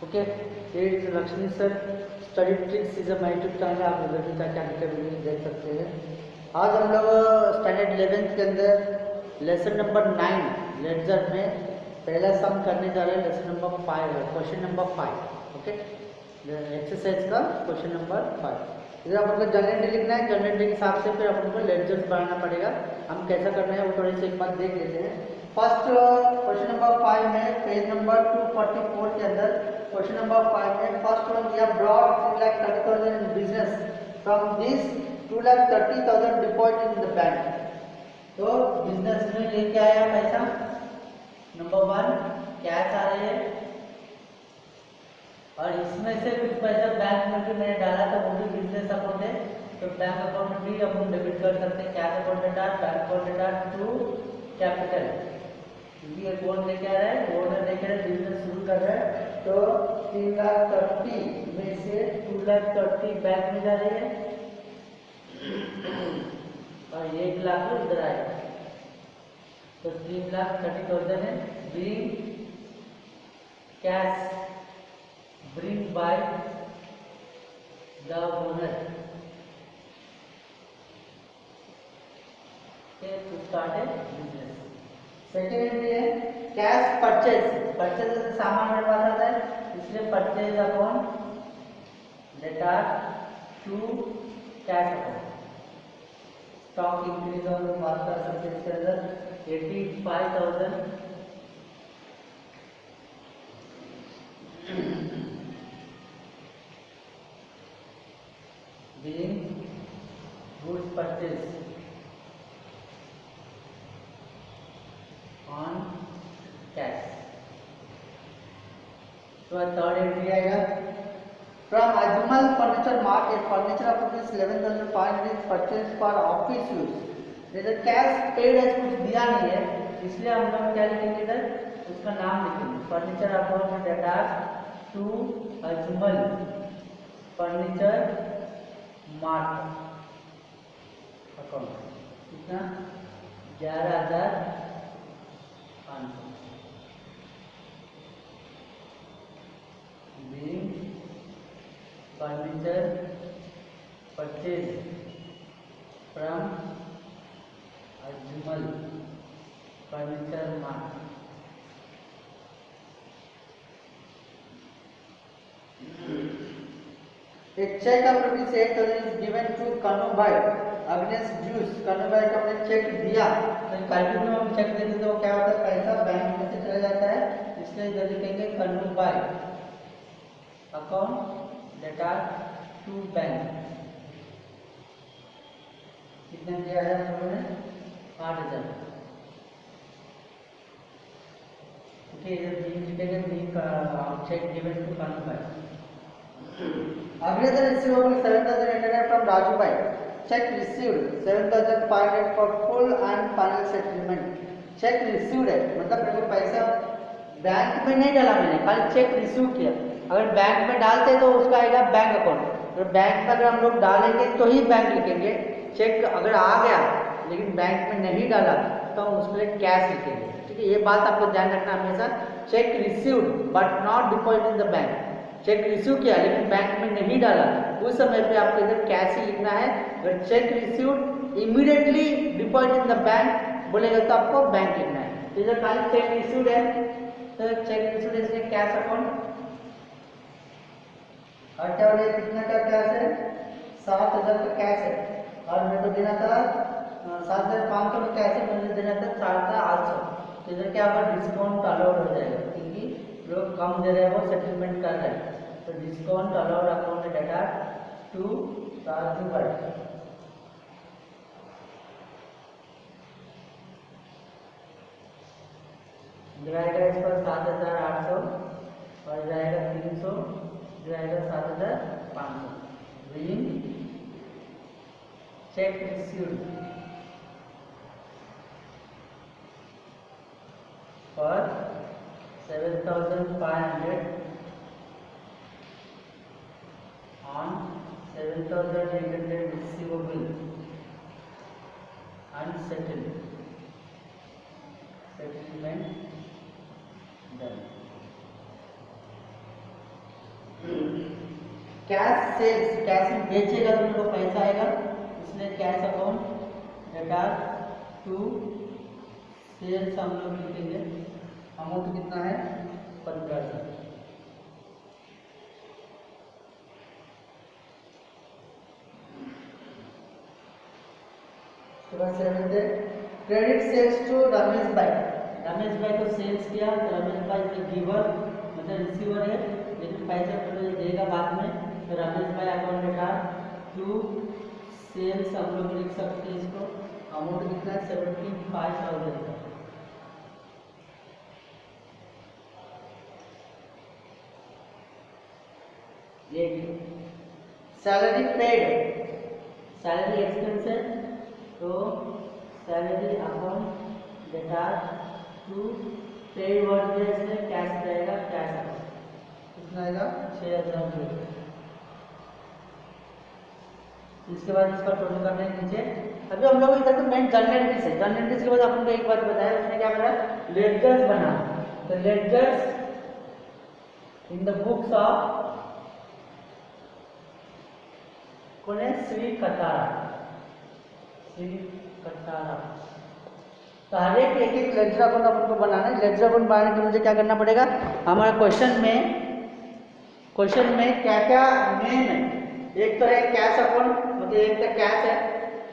Okay, ये Lakshmi sir study tricks is my YouTube channel, आप उधर भी जाके आगे का वीडियो देख सकते हैं। आज हम लोग स्टैंडर्ड 11th के अंदर लेसन नंबर 9 लेडजर में पहला सम करने जा रहे हैं। लेसन नंबर 5 है, क्वेश्चन नंबर 5। ओके, एक्सरसाइज का क्वेश्चन नंबर 5। इधर अपन को जनरेटर लिखना है, जनरेटर के हिसाब से फिर अपन को लेडजर्स बनाना पड़ेगा। हम कैसा करना है वो थोड़ी सी एक बार देख लेते हैं। फर्स्ट क्वेश्चन नंबर 5 में पेज नंबर 244 के अंदर क्वेश्चन नंबर 5 में first one we have brought 3,30,000 in business, from this 2,30,000 deposit in the bank. तो बिजनेस में लेके आया पैसा, नंबर 1 कैश आ रही है, और इसमें से कुछ पैसा बैंक में भी मैंने डाला था, वो भी बिजनेस अकाउंट है, तो बैंक अकाउंट में भी अपन डेबिट कर सकते हैं। कैश अकाउंट में डाल, बैंक अकाउंट में डाल टू कैपिटल, क्योंकि ये कौन लेके आ रहा है, ओनर लेके आ रहा है, बिजनेस शुरू कर रहा है। तो 3,30,000 में से 2,30,000 बैंक में जा रही है और 1,00,000 इधर आएगा, तो 3,30,000 है। Bring cash, bring by the owner to start a business. Second है कैश परचेज, परचेज सामान मेरे पास आता है, इसलिए purchase account data to cash account. Stock increase और बात कर सकते हैं इसके अंदर 85,000 being goods purchase on cash। तो थर्ड एंट्री आएगा from Ajmal furniture mart, A furniture of ₹11,500 purchase for office use. जैसे कैश पेड है, कुछ दिया नहीं है, इसलिए हम लोग क्या लिखेंगे इधर, उसका नाम लिखेंगे। Furniture account data to Ajmal furniture mart account, कितना 11,500। Billing furniture purchase from Ajmal furniture mart. A check of ₹8,000 is given to Kanu Bhai against dues। कनु भाई को हमने चेक दिया, तो काल्पनिक में हम चेक देते तो क्या होता है, पैसा बैंक में से चला जाता है, इसलिए इधर लिखेंगे कनु भाई अकाउंट डेटा टू बैंक। कितने दिया है हम लोगों ने, 8,000। ओके, इधर बिल लिखेंगे, बिल का चेक गिवन टू कनु भाई। अगले दिन रिसीवेबल 7,800 फ्रॉम राजू भाई, check received 7,500 for full and final settlement. Check received है मतलब मेरे को पैसा बैंक में नहीं डाला, मैंने खाली चेक रिसीव किया। अगर बैंक में डालते तो उसका आएगा बैंक अकाउंट, तो बैंक में अगर हम लोग डालेंगे तो ही बैंक लिखेंगे। चेक अगर आ गया लेकिन बैंक में नहीं डाला तो हम उसके लिए कैश लिखेंगे। ठीक है, ये बात आपको ध्यान रखना हमेशा। Check received but not deposit in the bank, check receive किया लेकिन बैंक में नहीं डाला, उस समय पे आपको इधर कैश ही लिखना है। अगर check received immediately deposit in the bank बोलेगा तो आपको बैंक लिखना है। तो इधर खाली चेक रिसीव्ड है, तो चेक रिसीव्ड इसलिए कैश अकाउंट। और क्या बोले, कितना का कैश है, 7,000 का कैश है, और मेरे को देना था 7,500 का कैश है, मुझे देना था 4,800। तो इधर क्या होगा, डिस्काउंट अलाउड हो जाएगा, क्योंकि लोग कम दे रहे हैं वो सेटलमेंट कर रहे हैं, तो discount allowed account data to Raju भाई। जाएगा इस पर 7,800 और जाएगा 300, जाएगा 7,500। Billing cheque received for 7,500 on 7,800 receivable unsettled, settlement done। Cash sales, cash में बेचेगा तो उनको पैसा आएगा, इसलिए cash account data to sales हम लोग लिखेंगे। अमाउंट कितना है 15,000। क्रेडिट सेल्स टू रमेश भाई, रमेश भाई को सेल्स किया तो रमेश भाई तो गिवर मतलब रिसीवर है, लेकिन पैसा तो देगा बाद में। तो रमेश भाई अकाउंट डेटा टू सेल्स हम लोग लिख सकते हैं इसको। अमाउंट कितना है 75,000 का। ये सैलरी पेड, सैलरी एक्सपेंस है तो salary account data to paid word में इसमें कैश रहेगा, कैश अकाउंट कितना आएगा 6,000 रुपये। इसके बाद इसका टोटल करने के नीचे अभी हम लोग इधर तो मेन जर्नल एंट्रीज है। जर्नल एंट्रीज के बाद अपन को एक बात बताया, उसने क्या बताया लेडजर्स बना। तो लेडजर्स इन द बुक्स ऑफ कौन है श्री कटारा, श्री कटारा। तो हर एक एक लेडजर अकाउंट अपन को बनाना है। लेडजर अकाउंट बनाने के लिए मुझे क्या करना पड़ेगा, हमारे क्वेश्चन में क्या क्या मेन है। एक तो है कैश अकाउंट, मतलब एक तो कैश है,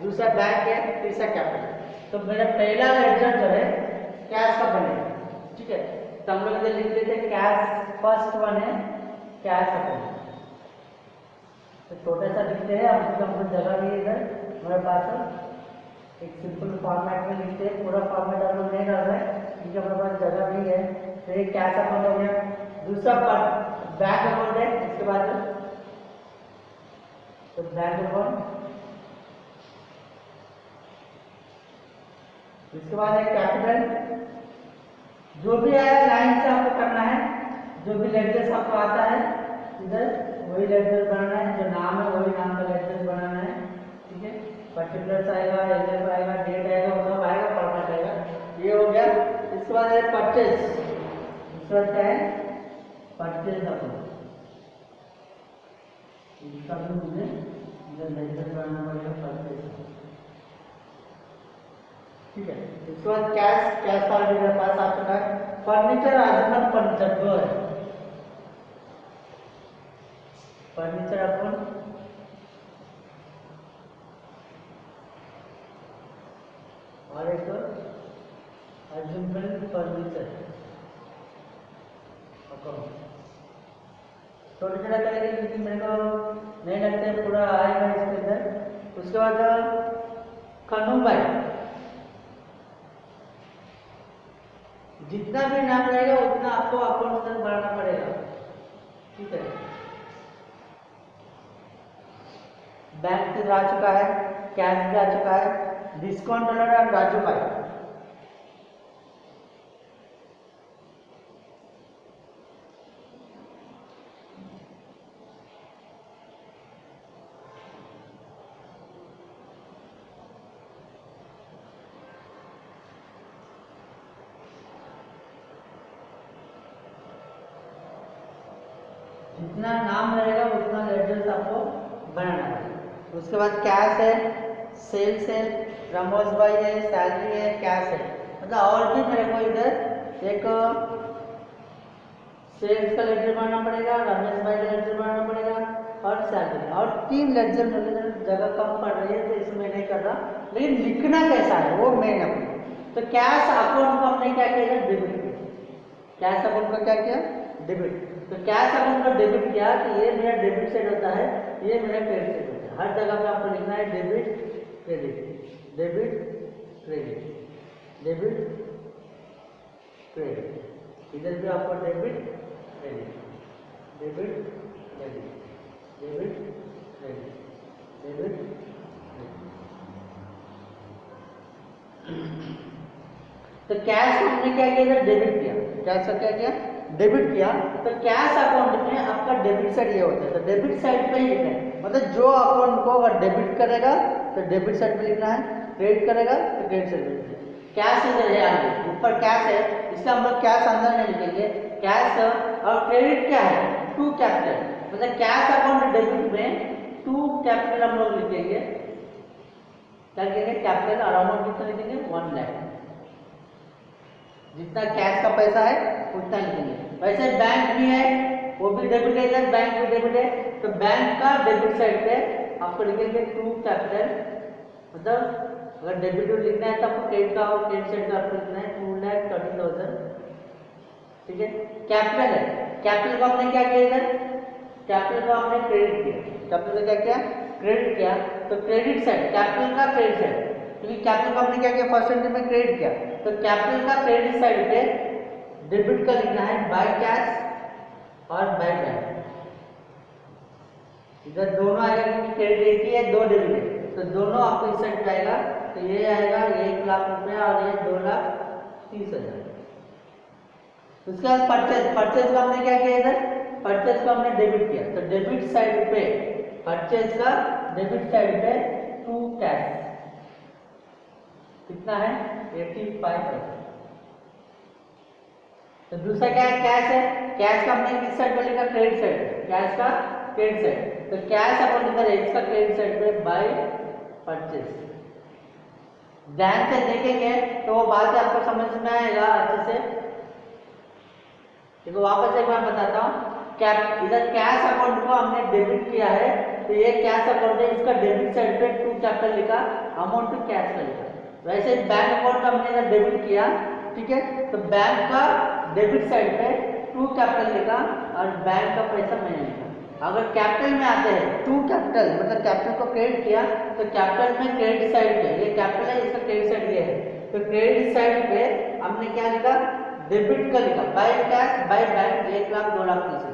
दूसरा बैंक है, तीसरा कैपिटल। तो मेरा पहला लेडजर जो है कैश का बनेगा, ठीक है। तो हम लोग लिख देते कैश, फर्स्ट वन है कैश अकाउंट। तो छोटा सा लिखते हैं, हम जगह भी इधर हमारे पास एक सिंपल फॉर्मेट में लिखते हैं। पूरा फॉर्मेट हम लोग नहीं डाल रहे हैं क्योंकि हमारे पास जगह भी है। तो एक कैश अकाउंट हो गया, दूसरा बैंक अकाउंट है, इसके बाद तो बैंक अकाउंट, इसके बाद है कैपिटल। जो भी आया लाइन से आपको करना है, जो भी लेडजर्स आपको आता है इधर वही लेडजर बनाना है, जो नाम है वही नाम का लेडजर बनाना है, ठीक है। पर्टिकुलर्स आएगा, एलएफ आएगा, डेट आएगा, वो सब आएगा, फॉर्मेट आएगा। ये हो गया। इसके बाद है परचेज, इसके बाद क्या है परचेज अकाउंट। इसका भी मुझे इधर लेडजर बनाना पड़ेगा परचेज, ठीक है। इसके बाद कैश, कैश फाइल मेरे पास आ चुका है। फर्नीचर आजमन फर्नीचर दो है, फर्नीचर अकाउंट और एक अर्जुन फर्नीचर अकाउंट। छोटा छोटा करेंगे क्योंकि मेरे को नहीं लगता है पूरा आएगा इसके अंदर। उसके बाद कन्नू भाई, जितना भी नाम रहेगा उतना आपको अकाउंट से भरना पड़ेगा, ठीक है। बैंक से आ चुका है, कैश भी आ चुका है, डिस्काउंट डॉलर और राजू भाई। जितना नाम रहेगा उतना लेडजर्स आपको बनाना है। उसके बाद कैश है, सेल्स है, रमोज भाई है, सैलरी है, कैश है। मतलब और भी मेरे को इधर एक सेल्स का लेडजर बनाना पड़ेगा, रमेश भाई का लेडजर बनाना पड़ेगा और सैलरी, और 3 लेडजर मेरे जगह कम पड़ रही है तो इसमें नहीं कर रहा, लेकिन लिखना कैसा है वो मेन है। तो कैश अकाउंट को हमने क्या किया, डेबिट किया। कैश अकाउंट का क्या किया, डेबिट। तो कैश अकाउंट का डेबिट किया कि ये मेरा डेबिट साइड होता है, ये मेरा क्रेडिट साइड होता है। हर जगह पे आपको लिखना है debit credit, debit credit, debit credit. इधर भी आपको debit credit, debit credit, debit credit, debit credit. तो कैश हमने क्या किया, डेबिट किया। कैश का क्या किया, डेबिट किया। तो कैश अकाउंट में आपका डेबिट साइड ये होता है, तो डेबिट साइड पे ही लिखना है। मतलब जो अकाउंट को अगर डेबिट करेगा तो डेबिट साइड पे लिखना है, क्रेडिट करेगा तो क्रेडिट साइड पे लिखना है। कैश इधर है, आगे ऊपर कैश है, इसका हम लोग कैश अंदर नहीं लिखेंगे। कैश और क्रेडिट क्या है, टू कैपिटल, मतलब कैश अकाउंट डेबिट में टू कैपिटल हम लोग लिखेंगे। क्या लिखेंगे? कैपिटल और अमाउंट कितना लिखेंगे? 1 लाख। जितना कैश का पैसा है उतना लिखेंगे। वैसे बैंक भी है, वो भी डेबिट है, बैंक भी डेबिट है, तो बैंक का डेबिट साइड पे आपको लिखेंगे टू कैपिटल, मतलब अगर डेबिट लिखना है तो आपको क्रेडिट का और क्रेडिट साइड का आपको लिखना है 2,30,000। ठीक है, कैपिटल है, कैपिटल को आपने क्या किया इधर? कैपिटल को आपने क्रेडिट किया, कैपिटल का क्या किया? क्रेडिट किया। तो क्रेडिट साइड, कैपिटल का क्रेडिट साइड, क्योंकि कैपिटल को आपने क्या किया? फर्स्ट एंट्री में क्रेडिट किया, तो कैपिटल का क्रेडिट साइड पे डेबिट का लिखना है बाय कैश और बाय बैंक। इधर दोनों आएगा क्योंकि क्रेडिट एक ही है, दो डेबिट है, तो दोनों आपको इस साइड पे आएगा। तो ये आएगा 1 लाख रुपया और ये 2,30,000। उसके बाद परचेज, परचेज का हमने क्या किया? इधर परचेज को हमने डेबिट किया, तो डेबिट साइड पे परचेज का डेबिट साइड पे टू कैश कितना है? 85,000। तो दूसरा क्या है? कैश है, कैश का हमने किस साइड पे लिखा? क्रेडिट साइड, कैश का क्रेडिट साइड, तो कैश अकाउंट इधर है, इसका क्रेडिट साइड पे बाय परचेज। ध्यान से देखेंगे तो वो बात आपको समझ में आएगा अच्छे से। देखो वापस एक बार बताता हूँ, क्या इधर कैश अकाउंट को हमने डेबिट किया है, तो ये कैश अकाउंट है, इसका डेबिट साइड पे टू कैपिटल लिखा, अमाउंट टू कैश का लिखा। वैसे बैंक अकाउंट का हमने इधर डेबिट किया, ठीक है, तो बैंक का डेबिट साइड पे टू कैपिटल लिखा और बैंक का पैसा मैंने लिखा। अगर कैपिटल में आते हैं टू कैपिटल, मतलब कैपिटल को क्रेडिट किया, तो कैपिटल में क्रेडिट साइड पे, ये कैपिटल है, इसका क्रेडिट साइड ये है, तो क्रेडिट साइड पे हमने क्या लिखा? डेबिट का लिखा by cash by bank 1 lakh 2,30,000।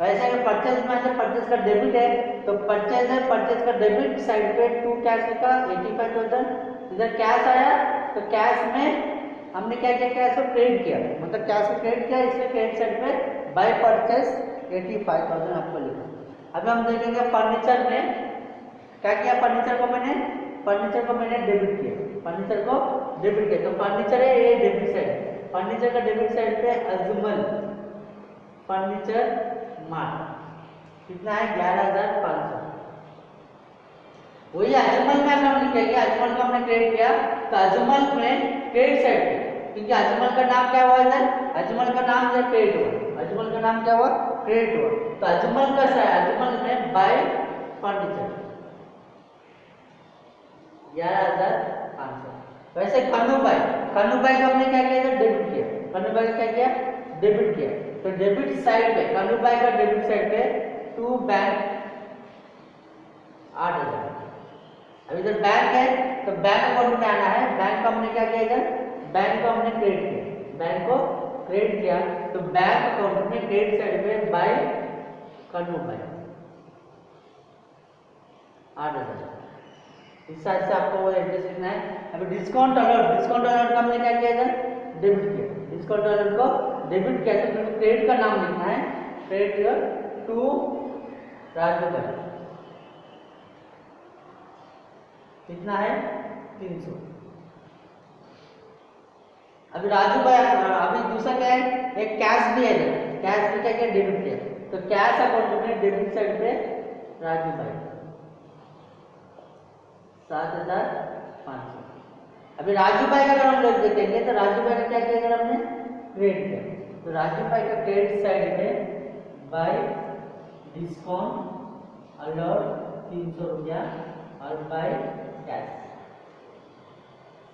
वैसे अगर परचेज में आते, परचेज का डेबिट है, तो परचेज है, परचेज का डेबिट साइड पे टू कैश लिखा 85,000। इधर कैश आया, तो कैश में हमने क्या किया? कैश को क्रेडिट किया, मतलब कैश को क्रेडिट किया, इसलिए क्रेडिट साइड पे बाय परचेज 85,000 आपको लिखा। अब हम देखेंगे फर्नीचर में क्या किया? फर्नीचर को मैंने डेबिट किया, फर्नीचर को डेबिट किया, तो फर्नीचर है, ये डेबिट साइड, फर्नीचर का डेबिट साइड पे अजमल फर्नीचर मार्ट कितना है? 11,500। वही अजमल में हमने क्या किया? अजमल को हमने क्रेडिट किया, तो अजमल में क्रेडिट साइड पे, क्योंकि अजमल का नाम क्या हुआ इधर? अजमल का नाम इधर क्रेडिट हुआ, अजमल का नाम क्या हुआ? क्रेडिट हुआ, तो अजमल का अजमल में बाय फर्नीचर 11,500। वैसे कन्नू भाई को हमने क्या किया? डेबिट किया, कन्नू भाई क्या किया? डेबिट किया, तो डेबिट साइड पे कन्नू भाई का डेबिट साइड पे टू बैंक 8,000। अब इधर बैंक है, तो बैंक अकाउंट में आना है, बैंक को हमने क्या किया? इधर बैंक को हमने क्रेडिट किया, बैंक को क्रेडिट किया, तो बैंक अकाउंट में क्रेडिट साइड पे बाय कन्नू भाई 8,000। इस हिसाब से आपको वो एड्रेस लिखना है। अभी डिस्काउंट अलर्ट, डिस्काउंट अलर्ट का हमने क्या किया? इधर डेबिट किया, डिस्काउंट अलर्ट को डेबिट किया, तो क्रेडिट का नाम लिखना है, क्रेडिट टू राजू भाई कितना है? 300। अभी राजू भाई, अभी दूसरा क्या है? एक कैश भी है, कैश भी क्या किया? डेबिट किया, तो कैश अकाउंट में डेबिट साइड पे राजू भाई 7,500। अभी राजू भाई का अगर हम लोग देखेंगे, तो राजू भाई का क्या किया? अगर हमने क्रेडिट किया, तो राजू भाई का क्रेडिट साइड में बाय डिस्काउंट अलर्ट 300 रुपया और बाय कैश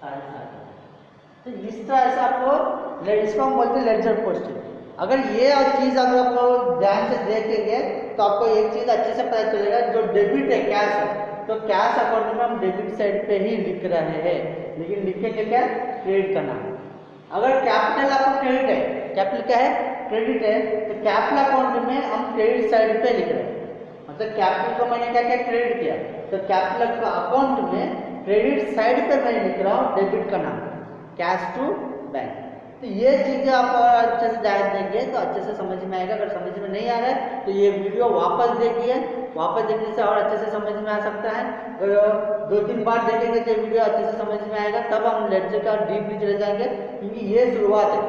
7,500। तो इस तरह से आपको, इसको हम बोलते हैं लेडजर पोस्टिंग। अगर ये और चीज़ अगर आप लोग ध्यान से देखेंगे तो आपको एक चीज़ अच्छे से पता चलेगा, जो डेबिट है कैश है, तो कैश अकाउंट में हम डेबिट साइड पे ही लिख रहे हैं, लेकिन लिखेंगे क्या? क्रेडिट का नाम। अगर कैपिटल आपको क्रेडिट है, कैपिटल क्या है? क्रेडिट है, तो कैपिटल अकाउंट में हम क्रेडिट साइड पे लिख रहे हैं, मतलब कैपिटल को मैंने क्या किया? क्रेडिट किया, तो कैपिटल का अकाउंट में क्रेडिट साइड पे मैं लिख रहा हूँ डेबिट का नाम, कैश टू बैंक। तो ये चीज़ें आप अच्छे से ध्यान देंगे तो अच्छे से समझ में आएगा। अगर समझ में नहीं आ रहा है तो ये वीडियो वापस देखिए, वापस देखने से और अच्छे से समझ में आ सकता है। अगर 2-3 बार देखेंगे तो वीडियो अच्छे से समझ में आएगा, तब हम लेडजर का डीपली चले जाएंगे, क्योंकि ये शुरुआत है।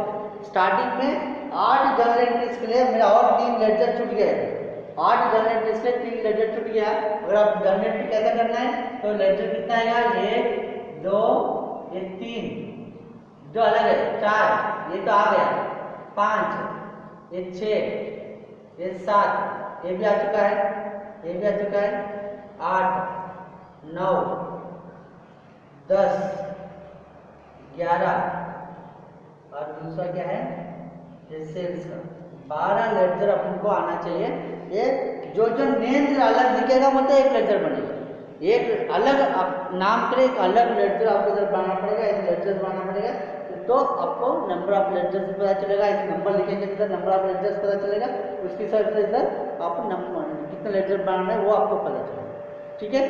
स्टार्टिंग में 8 जर्नल एंट्रीज के लिए मेरा और 3 लेडजर छूट गए। 8 जर्नल एंट्रीज के 3 लेडजर छूट गया। अगर आप जर्नल एंट्री कैसे करना है तो लेडजर कितना आएगा, 1 2 ये 3 जो अलग है, 4 ये तो आ गया, 5 ये 6 ये 7 ये भी आ चुका है, ये भी आ चुका है, 8 9 10 11 और दूसरा क्या है ये सेल्स का 12 लेडजर अपन को आना चाहिए। ये जो नेम अलग लिखेगा मतलब एक लेडजर बनेगा, एक अलग नाम के एक अलग लेडजर आपको इधर बनाना पड़ेगा, ऐसे लेडजर बनाना पड़ेगा तो आपको नंबर ऑफ लेडजर्स पता चलेगा। ऐसे नंबर लिखेंगे तो इधर नंबर ऑफ लेडजर्स पता चलेगा, उसके साथ इधर आपको नंबर कितने लेडजर बनाना है वो आपको पता चलेगा। ठीक है।